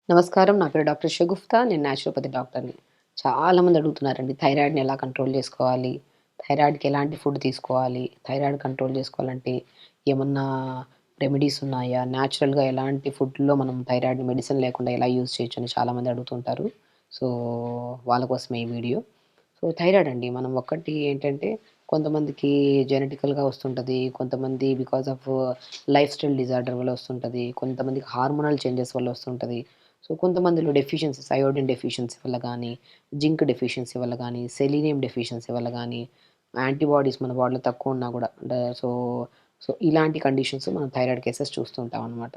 నమస్కారం. నా పేరు డాక్టర్ షగుఫ్తా. నేను న్యాచురోపతి డాక్టర్‌ని. చాలామంది అడుగుతున్నారండి థైరాయిడ్‌ని ఎలా కంట్రోల్ చేసుకోవాలి? థైరాయిడ్‌కి ఎలాంటి ఫుడ్ తీసుకోవాలి? థైరాయిడ్ కంట్రోల్ చేసుకోవాలంటే ఏమన్నా రెమెడీస్ ఉన్నాయా? న్యాచురల్‌గా ఎలాంటి ఫుడ్‌లో మనం థైరాయిడ్‌ని మెడిసిన్ లేకుండా ఎలా యూజ్ చేయొచ్చు అని చాలామంది అడుగుతుంటారు. సో, వాళ్ళ కోసమే ఈ వీడియో. సో, థైరాయిడ్ అండి మనం ఒక్కటి ఏంటంటే కొంతమందికి జెనెటికల్‌గా వస్తుంటది. కొంతమంది because of life style disorder వల్ల వస్తుంటది. కొంతమందికి హార్మోనల్ చేంజెస్ వల్ల వస్తుంటది. సో, కొంతమందిలో డెఫిషియన్సీస్ అయోడిన్ డెఫిషియన్సీ వల్ల గానీ, జింక్ డెఫిషియన్సీ వల్ల గానీ, సెలీనియం డెఫిషియన్సీ వల్ల గానీ, యాంటీబాడీస్ మన బాడీలో తక్కువ ఉన్నా గూడా అంటే సో, ఇలాంటి కండిషన్స్ మనం థైరాయిడ్ కేసెస్ చూస్తూ ఉంటామనమాట.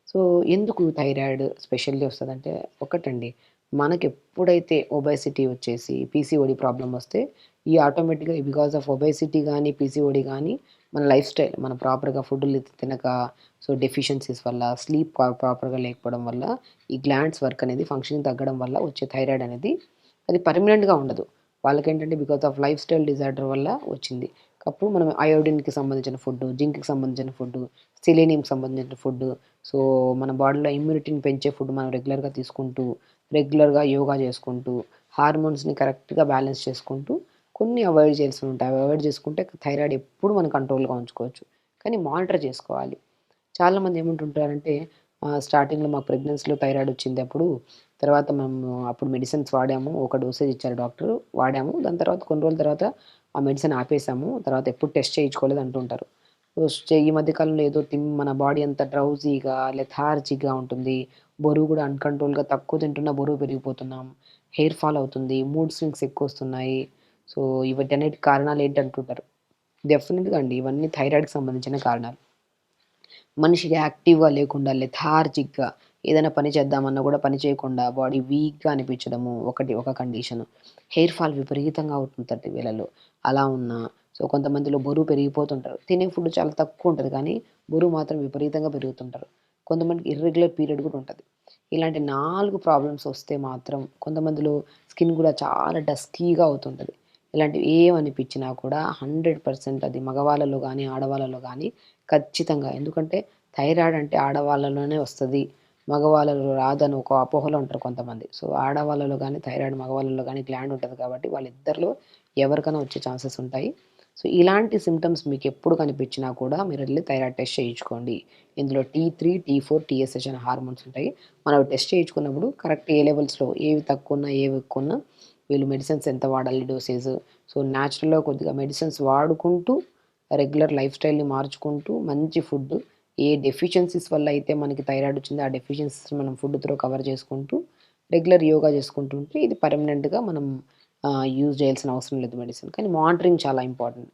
సో, ఎందుకు థైరాయిడ్ స్పెషల్లీ వస్తదంటే ఒకటండి, మనకెప్పుడైతే ఒబేసిటీ వచ్చేసి పీసీఓడీ ప్రాబ్లమ్ వస్తే, ఈ ఆటోమేటిక్‌గా బికాస్ ఆఫ్ ఒబేసిటీ గానీ, పీసీఓడీ గానీ, మన లైఫ్ స్టైల్ మనం ప్రాపర్‌గా ఫుడ్‌లు తినక, సో, డెఫిషియన్సీస్ వల్ల, స్లీప్ ప్రాపర్‌గా లేకపోవడం వల్ల, ఈ గ్లాండ్స్ వర్క్ అనేది ఫంక్షనింగ్ తగ్గడం వల్ల వచ్చే థైరాయిడ్ అనేది అది పర్మనెంట్‌గా ఉండదు. వాళ్ళకేంటంటే because of life style disorder వల్ల వచ్చింది. అప్పుడు మనం అయోడిన్‌కి సంబంధించిన ఫుడ్డు, జింక్‌కి సంబంధించిన ఫుడ్డు, సెలీనియంకి సంబంధించిన ఫుడ్డు, సో, మన బాడీలో ఇమ్యూనిటీని పెంచే ఫుడ్ మనం రెగ్యులర్‌గా తీసుకుంటూ, రెగ్యులర్‌గా యోగా చేసుకుంటూ, హార్మోన్స్‌ని కరెక్ట్‌గా బ్యాలెన్స్ చేసుకుంటూ, కొన్ని అవాయిడ్ చేయాల్సి ఉంటాయి. అవి అవాయిడ్ చేసుకుంటే థైరాయిడ్ ఎప్పుడు మనం కంట్రోల్‌గా ఉంచుకోవచ్చు. కానీ మానిటర్ చేసుకోవాలి. చాలామంది ఏమంటుంటారంటే స్టార్టింగ్‌లో మాకు ప్రెగ్నెన్సీలో థైరాయిడ్ వచ్చింది అప్పుడు. తర్వాత మేము అప్పుడు మెడిసిన్స్ వాడాము. ఒక డోసేజ్ ఇచ్చారు డాక్టరు. వాడాము. దాని తర్వాత కొన్ని రోజుల తర్వాత ఆ మెడిసిన్ ఆపేసాము. తర్వాత ఎప్పుడు టెస్ట్ చేయించుకోలేదు అంటుంటారు. ఈ మధ్య కాలంలో ఏదో మన బాడీ అంతా డ్రౌజీగా, లెథార్జిక్‌గా ఉంటుంది. బరువు కూడా అన్‌కంట్రోల్‌గా తక్కువ తింటున్నా బరువు పెరిగిపోతున్నాం. హెయిర్ ఫాల్ అవుతుంది. మూడ్ స్వింగ్స్ ఎక్కువొస్తున్నాయి. సో, వీటన్నిటికి కారణాలు ఏంటంటుంటారు. డెఫినిట్‌గా అండి. ఇవన్నీ థైరాయిడ్‌కి సంబంధించిన కారణాలు. మనిషి యాక్టివ్‌గా లేకుండా లెథార్జిక్‌గా ఏదైనా పని చేద్దామన్నా కూడా పని చేయకుండా బాడీ వీక్‌గా అనిపించడము ఒక కండిషను. హెయిర్ ఫాల్ విపరీతంగా అవుతుంది 30 వేలలో. అలా ఉన్నా సో, కొంతమందిలో బరువు పెరిగిపోతుంటారు. తినే ఫుడ్ చాలా తక్కువ ఉంటది కానీ బరువు మాత్రం విపరీతంగా పెరుగుతుంటారు. కొంతమందికి ఇర్రెగ్యులర్ పీరియడ్ కూడా ఉంటది. ఇలాంటి 4 ప్రాబ్లమ్స్ వస్తే మాత్రం కొంతమందిలో స్కిన్ కూడా చాలా డస్కీగా అవుతుంటది. ఇలాంటివి ఏమనిపించినా కూడా 100% అది మగవాళ్ళలో గానీ, ఆడవాళ్ళలో గానీ ఖచ్చితంగా. ఎందుకంటే థైరాయిడ్ అంటే ఆడవాళ్ళలోనే వస్తది. మగవాళ్ళలో రాదని ఒక అపోహలో ఉంటారు కొంతమంది. సో, ఆడవాళ్ళలో గానీ థైరాయిడ్ మగవాళ్ళలో గానీ గ్లాండ్ ఉంటది కాబట్టి వాళ్ళిద్దరిలో ఎవరికైనా వచ్చే ఛాన్సెస్ ఉంటాయి. సో, ఇలాంటి సింప్టమ్స్ మీకెప్పుడు కనిపించినా కూడా మీరెళ్లి థైరాయిడ్ టెస్ట్ చేయించుకోండి. ఇందులో T3, T4, TSH అనే హార్మోన్స్ ఉంటాయి. మనం అవి టెస్ట్ చేయించుకున్నప్పుడు కరెక్ట్ ఏ లెవెల్స్‌లో ఏవి తక్కువున్నా, ఏవి ఎక్కువున్నా వీళ్ళు మెడిసిన్స్ ఎంత వాడాలి డోసేజ్. సో, న్యాచురల్‌గా కొద్దిగా మెడిసిన్స్ వాడుకుంటూ రెగ్యులర్ లైఫ్ స్టైల్‌ని మార్చుకుంటూ, మంచి ఫుడ్ ఏ డెఫిషియన్సీస్ వల్ల అయితే మనకి థైరాయిడ్ వచ్చిందో, ఆ డెఫిషియన్సీస్ మనం ఫుడ్ త్రూ కవర్ చేసుకుంటూ, రెగ్యులర్ యోగా చేసుకుంటూ ఉంటే ఇది పర్మనెంట్‌గా మనం యూజ్ చేయాల్సిన అవసరం లేదు మెడిసిన్. కానీ మానిటరింగ్ చాలా ఇంపార్టెంట్.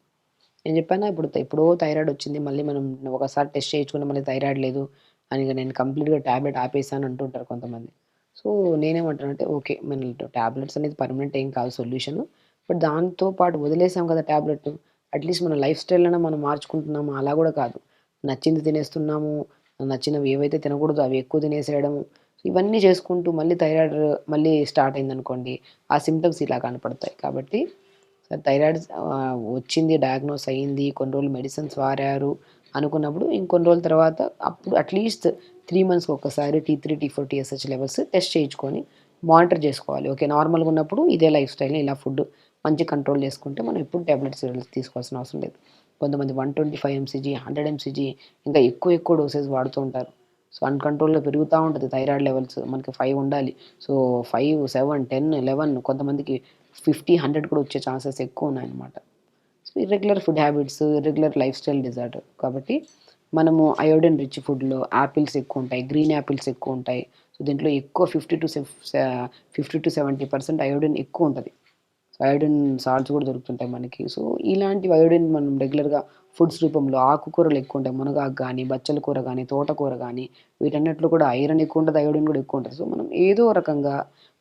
నేను చెప్పానా ఇప్పుడు ఎప్పుడో థైరాయిడ్ వచ్చింది. మళ్ళీ మనం ఒకసారి టెస్ట్ చేయించుకున్న మళ్ళీ థైరాయిడ్ లేదు అని ఇక నేను కంప్లీట్‌గా టాబ్లెట్ ఆపేసాను అంటుంటారు కొంతమంది. సో, నేనేమంటానంటే ఓకే. మన టాబ్లెట్స్ అనేది పర్మనెంట్ ఏం కాదు సొల్యూషను. బట్ దాంతో పాటు వదిలేసాం కదా టాబ్లెట్. అట్‌లీస్ట్ మన లైఫ్ స్టైల్ అన్నా మనం మార్చుకుంటున్నాము. అలా కూడా కాదు. నచ్చింది తినేస్తున్నాము. నచ్చినవి ఏవైతే తినకూడదో అవి ఎక్కువ తినేసేయడము. ఇవన్నీ చేసుకుంటూ మళ్ళీ థైరాయిడ్ మళ్ళీ స్టార్ట్ అయిందనుకోండి. ఆ సింప్టమ్స్ ఇలా కనపడతాయి. కాబట్టి థైరాయిడ్ వచ్చింది, డయాగ్నోస్ అయింది, కొన్ని రోజులు మెడిసిన్స్ వాడారు అనుకున్నప్పుడు ఇంకొన్ని రోజుల తర్వాత అప్పుడు అట్‌లీస్ట్ 3 మంత్స్‌కి ఒక్కసారి T3, T4, TSH levels test చేయించుకొని మానిటర్ చేసుకోవాలి. ఓకే. నార్మల్‌గా ఉన్నప్పుడు ఇదే లైఫ్ స్టైల్‌ని ఇలా ఫుడ్ మంచిగా కంట్రోల్ చేసుకుంటే మనం ఎప్పుడు టాబ్లెట్స్ తీసుకోవాల్సిన అవసరం లేదు. కొంతమంది 125 ఎంసీజీ, 100 ఎంసీజీ ఇంకా ఎక్కువ ఎక్కువ డోసేజ్ వాడుతూ ఉంటారు. సో, అన్‌కంట్రోల్‌గా పెరుగుతా ఉంటది థైరాయిడ్ లెవెల్స్. మనకి 5 ఉండాలి. సో, 5, 7, 10, 11 కొంతమందికి 50, 100 కూడా వచ్చే ఛాన్సెస్ ఎక్కువున్నాయన్నమాట. So, irregular food habits, irregular lifestyle disorder. కాబట్టి మనము అయోడిన్ రిచ్ ఫుడ్‌లో యాపిల్స్ ఎక్కువుంటాయి. గ్రీన్ యాపిల్స్ ఎక్కువుంటాయి. సో, దీంట్లో ఎక్కువ 50-70% అయోడిన్ ఎక్కువుంటది. అయోడిన్ సాల్ట్స్ కూడా దొరుకుతుంటాయి మనకి. సో, ఇలాంటివి అయోడిన్ మనం రెగ్యులర్‌గా ఫుడ్స్ రూపంలో ఆకుకూరలు ఎక్కువుంటాయి. మునగాకు గాని, బచ్చల కూర గాని, తోటకూర గాని వీటన్నిటిలో కూడా ఐరన్ ఎక్కువుంటది. అయోడిన్ కూడా ఎక్కువుంటది. సో, మనం ఏదో రకంగా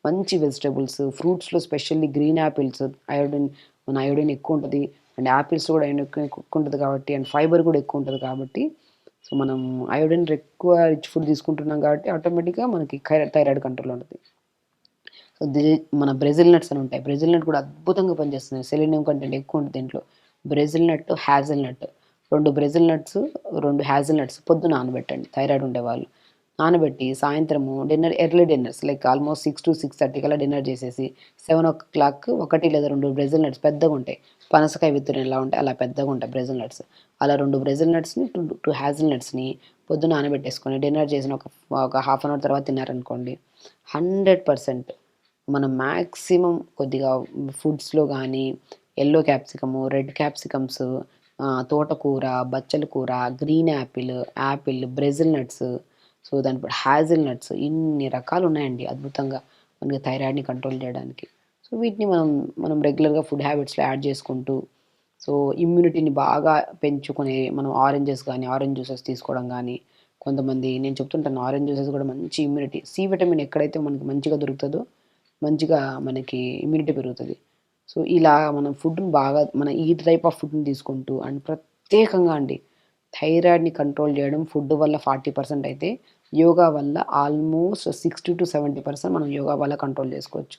మంచి వెజిటబుల్స్, ఫ్రూట్స్‌లో స్పెషల్లీ గ్రీన్ యాపిల్స్ అయోడిన్ ఎక్కువుంటది. అండ్ యాపిల్స్‌లో కూడా అయోడిన్ ఎక్కువుంటది కాబట్టి అండ్ ఫైబర్ కూడా ఎక్కువుంటది కాబట్టి సో, మనం అయోడిన్ ఎక్కువ రిచ్ ఫుడ్ తీసుకుంటున్నాం కాబట్టి ఆటోమేటిక్‌గా మనకి థైరాయిడ్ కంట్రోల్‌లో ఉంటది. సో, మన బ్రెజిల్ నట్స్ అని ఉంటాయి. బ్రెజిల్ నట్ కూడా అద్భుతంగా పనిచేస్తుంది. సెలీనియం కంటెంట్ ఎక్కువ ఉంటది దీంట్లో. బ్రెజిల్ నట్, హాజెల్ నట్ 2 బ్రెజిల్ నట్స్, 2 హ్యాజిల్ నట్స్ పొద్దున నానబెట్టండి థైరాయిడ్ ఉండేవాళ్ళు. నానబెట్టి సాయంత్రము ఎర్లీ డిన్నర్స్ లైక్ ఆల్మోస్ట్ 6-6:30 కల్లా డిన్నర్ చేసేసి 7:00 ఒకటి లేదా 2 బ్రెజిల్ నట్స్ పెద్దగుంటాయి. పనసకాయ విత్తనం ఎలా ఉంటాయి అలా పెద్దగుంటాయి బ్రెజిల్ నట్స్. అలా 2 బ్రెజిల్ నట్స్‌ని, 2 హ్యాజిల్ నట్స్‌ని పొద్దున నానబెట్టేసుకొని డిన్నర్ చేసిన ఒక హాఫ్ అన్ అవర్ తర్వాత తిన్నారనుకోండి 100% మనం మాక్సిమం కొద్దిగా ఫుడ్స్‌లో గానీ, యెల్లో క్యాప్సికము, రెడ్ క్యాప్సికమ్స్, తోటకూర, బచ్చల కూర, green Apple, Brazil nuts, so దాని హ్యాజిల్ నట్స్ ఇన్ని రకాలున్నాయండి అద్భుతంగా మనకి థైరాయిడ్‌ని కంట్రోల్ చేయడానికి. సో వీటిని మనం రెగ్యులర్‌గా ఫుడ్ హ్యాబిట్స్‌లో యాడ్ చేసుకుంటూ, సో ఇమ్యూనిటీని బాగా పెంచుకునే మనం ఆరెంజ్ జ్యూసెస్ తీసుకోవడం గానీ, కొంతమంది నేను చెప్తుంటాను ఆరెంజ్ జ్యూసెస్ కూడా మంచి ఇమ్యూనిటీ. సి విటమిన్ ఎక్కడైతే మనకి మంచిగా దొరుకుతదో, మంచిగా మనకి ఇమ్యూనిటీ పెరుగుతది. సో ఇలా మనం ఫుడ్‌ని బాగా ఈ టైప్ ఆఫ్ ఫుడ్‌ని తీసుకుంటూ అండ్ ప్రత్యేకంగా అండి థైరాయిడ్‌ని కంట్రోల్ చేయడం ఫుడ్ వల్ల 40% అయితే, యోగా వల్ల ఆల్మోస్ట్ 60-70% మనం యోగా వల్ల కంట్రోల్ చేసుకోవచ్చు.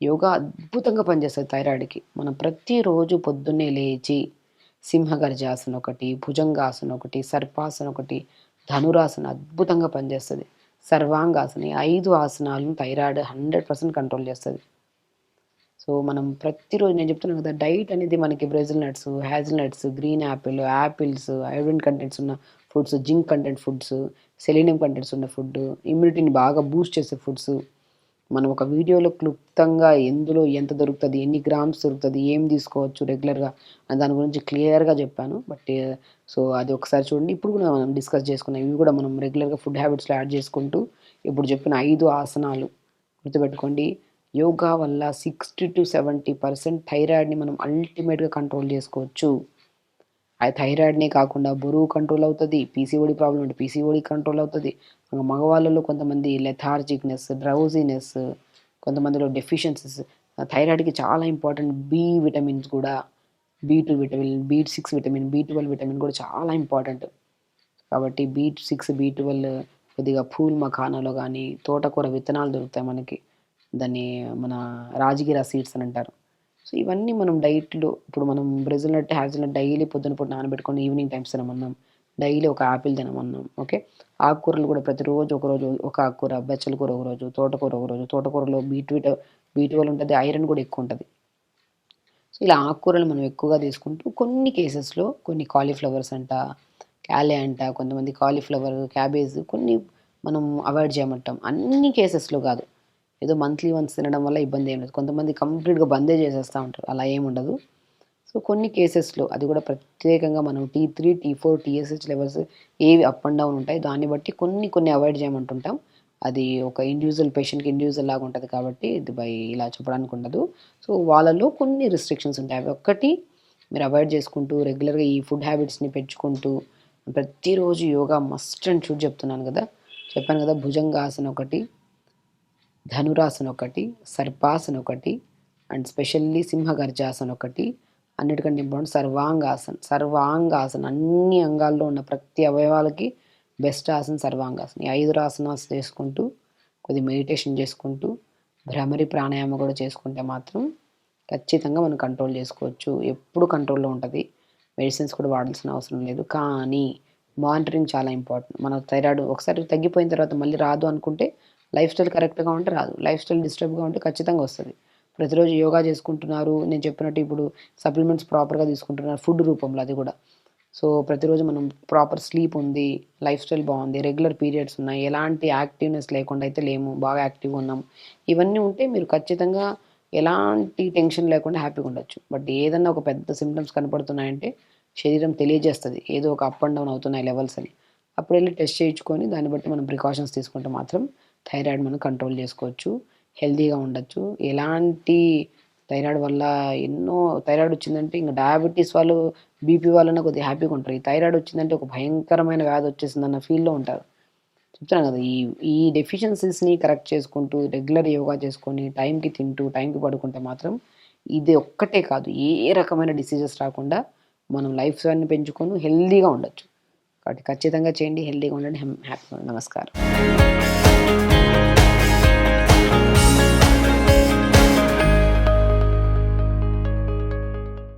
యోగా అద్భుతంగా పనిచేస్తది థైరాయిడ్‌కి. మనం ప్రతిరోజు పొద్దున్నే లేచి సింహగర్జాసన ఒకటి, భుజంగాసన ఒకటి, సర్పాసన ఒకటి, ధనురాసన అద్భుతంగా పనిచేస్తది. సర్వాంగాసన ఈ 5 ఆసనాలను థైరాయిడ్ 100% కంట్రోల్ చేస్తది. సో మనం ప్రతిరోజు నేను చెప్తున్నాను కదా డైట్ అనేది మనకి Brazil nuts, hazelnuts, green apples, iron contents ఉన్న foods, zinc content foods, selenium contents ఉన్న ఫుడ్, ఇమ్యూనిటీని బాగా బూస్ట్ చేసే ఫుడ్స్. మనం ఒక వీడియోలో క్లుప్తంగా ఎందులో ఎంత దొరుకుతది, ఎన్ని గ్రామ్స్ దొరుకుతది, ఏం తీసుకోవచ్చు రెగ్యులర్‌గా అని దాని గురించి క్లియర్‌గా చెప్పాను. సో అది ఒకసారి చూడండి. ఇప్పుడు కూడా మనం డిస్కస్ చేసుకున్నాం. ఇవి కూడా మనం రెగ్యులర్‌గా ఫుడ్ హ్యాబిట్స్‌లో యాడ్ చేసుకుంటూ ఇప్పుడు చెప్పిన 5 ఆసనాలు గుర్తుపెట్టుకోండి. యోగా వల్ల 60-70% థైరాయిడ్‌ని మనం అల్టిమేట్‌గా కంట్రోల్ చేసుకోవచ్చు. ఆ థైరాయిడ్‌నే కాకుండా బరువు కంట్రోల్ అవుతది. పీసీఓడీ ప్రాబ్లమ్ ఉంటే పీసీఓడీ కంట్రోల్ అవుతది. మగవాళ్ళలో కొంతమంది లెథార్జిక్‌నెస్, డ్రౌజీనెస్, కొంతమందిలో డెఫిషియన్సీస్ థైరాయిడ్‌కి చాలా ఇంపార్టెంట్ బి విటమిన్స్ కూడా. బి2 vitamin, B6 vitamin, B12 vitamin కూడా చాలా ఇంపార్టెంట్. కాబట్టి బి6, బి12 కొద్దిగా పూల్ మఖానాలో గానీ, తోటకూర విత్తనాలు దొరుకుతాయి మనకి. దాన్ని మన రాజగిర సీడ్స్ అని అంటారు. సో ఇవన్నీ మనం డైట్‌లో ఇప్పుడు మనం బ్రెజిల్ నట్, హ్యాజిల్ నట్ డైలీ పొద్దున పూట నానబెట్టుకొని ఈవినింగ్ టైమ్స్ తినమన్నాం. డైలీ ఒక యాపిల్ తినమన్నాం. ఓకే. ఆకుకూరలు కూడా ప్రతిరోజు ఒకరోజు ఒక ఆకుకూర, బచ్చల కూర ఒకరోజు, తోటకూర ఒకరోజు. తోటకూరలో బి12 ఉంటది. ఐరన్ కూడా ఎక్కువ ఉంటది. సో ఇలా ఆకుకూరలు మనం ఎక్కువగా తీసుకుంటూ కొన్ని కేసెస్‌లో కొన్ని కాలీఫ్లవర్స్ అంట, క్యాలే అంట, కొంతమంది కాలీఫ్లవర్, క్యాబేజ్ కొన్ని మనం అవాయిడ్ చేయమంటాం. అన్ని కేసెస్‌లో కాదు. ఏదో మంత్లీ వన్స్ తినడం వల్ల ఇబ్బంది ఏం లేదు. కొంతమంది కంప్లీట్‌గా బందే చేసేస్తా ఉంటారు. అలా ఏముండదు. సో కొన్ని కేసెస్‌లో అది కూడా ప్రత్యేకంగా మనం T3, T4, TSH లెవెల్స్ ఏవి అప్ అండ్ డౌన్ ఉంటాయి. దాన్ని బట్టి కొన్ని అవాయిడ్ చేయమంటుంటాం. అది ఒక ఇండివిడ్యువల్ పేషెంట్‌కి ఇండివిడ్యువల్ లాగా ఉంటది కాబట్టి ఇది ఇలా చెప్పడానికి ఉండదు. సో వాళ్ళలో కొన్ని రిస్ట్రిక్షన్స్ ఉంటాయి. అవి ఒక్కటి మీరు అవాయిడ్ చేసుకుంటూ రెగ్యులర్‌గా ఈ ఫుడ్ హ్యాబిట్స్‌ని పెంచుకుంటూ ప్రతిరోజు యోగా మస్ట్ అండ్ షుడ్ చెప్తున్నాను కదా! చెప్పాను కదా! భుజంగాసన ఒకటి, ధనురాసన ఒకటి, సర్పాసన ఒకటి అండ్ స్పెషల్లీ సింహగర్జాసన ఒకటి. అన్నిటికంటే ఇంపార్టెంట్ సర్వాంగాసన అన్ని అంగాల్లో ఉన్న ప్రతి అవయవాలకి బెస్ట్ ఆసన సర్వాంగాసన. ఈ 5 ఆసనాస్ చేసుకుంటూ కొద్దిగా మెడిటేషన్ చేసుకుంటూ భ్రమరి ప్రాణాయామం కూడా చేసుకుంటే మాత్రం ఖచ్చితంగా మనం కంట్రోల్ చేసుకోవచ్చు. ఎప్పుడు కంట్రోల్‌లో ఉంటది. మెడిసిన్స్ కూడా వాడాల్సిన అవసరం లేదు. కానీ మానిటరింగ్ చాలా ఇంపార్టెంట్. మన థైరాయిడ్ ఒకసారి తగ్గిపోయిన తర్వాత మళ్ళీ రాదు అనుకుంటే లైఫ్ స్టైల్ కరెక్ట్‌గా ఉంటే రాదు. లైఫ్ స్టైల్ డిస్టర్బ్‌గా ఉంటే ఖచ్చితంగా వస్తది. ప్రతిరోజు యోగా చేసుకుంటున్నారు. నేను చెప్పినట్టు ఇప్పుడు సప్లిమెంట్స్ ప్రాపర్‌గా తీసుకుంటున్నారు ఫుడ్ రూపంలో అది కూడా. సో ప్రతిరోజు మనం ప్రాపర్ స్లీప్ ఉంది. లైఫ్ స్టైల్ బావుంది. రెగ్యులర్ పీరియడ్స్ ఉన్నాయి. ఎలాంటి యాక్టివ్‌నెస్ లేకుండా అయితే లేము. బాగా యాక్టివ్‌గా ఉన్నాం. ఇవన్నీ ఉంటే మీరు ఖచ్చితంగా ఎలాంటి టెన్షన్ లేకుండా హ్యాపీగా ఉండొచ్చు. బట్ ఏదన్నా ఒక పెద్ద సింప్టమ్స్ కనపడుతున్నాయంటే శరీరం తెలియజేస్తది. ఏదో ఒక అప్ అండ్ డౌన్ అవుతున్నాయి లెవెల్స్ అని. అప్పుడెళ్ళి టెస్ట్ చేయించుకొని దాన్ని బట్టి మనం ప్రికాషన్స్ తీసుకుంటే మాత్రం థైరాయిడ్ మనం కంట్రోల్ చేసుకోవచ్చు. హెల్తీగా ఉండొచ్చు. ఎలాంటి థైరాయిడ్ వల్ల ఎన్నో థైరాయిడ్ వచ్చిందంటే ఇంక డయాబెటిస్ వాళ్ళు, బీపీ వాళ్ళన్నా కొద్దిగా హ్యాపీగా ఉంటారు. ఈ థైరాయిడ్ వచ్చిందంటే ఒక భయంకరమైన వ్యాధి వచ్చేసిందన్న ఫీల్‌లో ఉంటారు. చెప్తున్నాను కదా! ఈ డెఫిషియన్సీస్‌ని కరెక్ట్ చేసుకుంటూ, రెగ్యులర్ యోగా చేసుకొని, టైంకి తింటూ, టైంకి పడుకుంటే మాత్రం ఇది ఒక్కటే కాదు, ఏ రకమైన డిసీజెస్ రాకుండా మనం లైఫ్ స్టైల్‌ని పెంచుకొని హెల్తీగా ఉండొచ్చు. కాబట్టి ఖచ్చితంగా చేయండి. హెల్తీగా ఉండండి. హ్యాపీగా ఉండండి. నమస్కారం.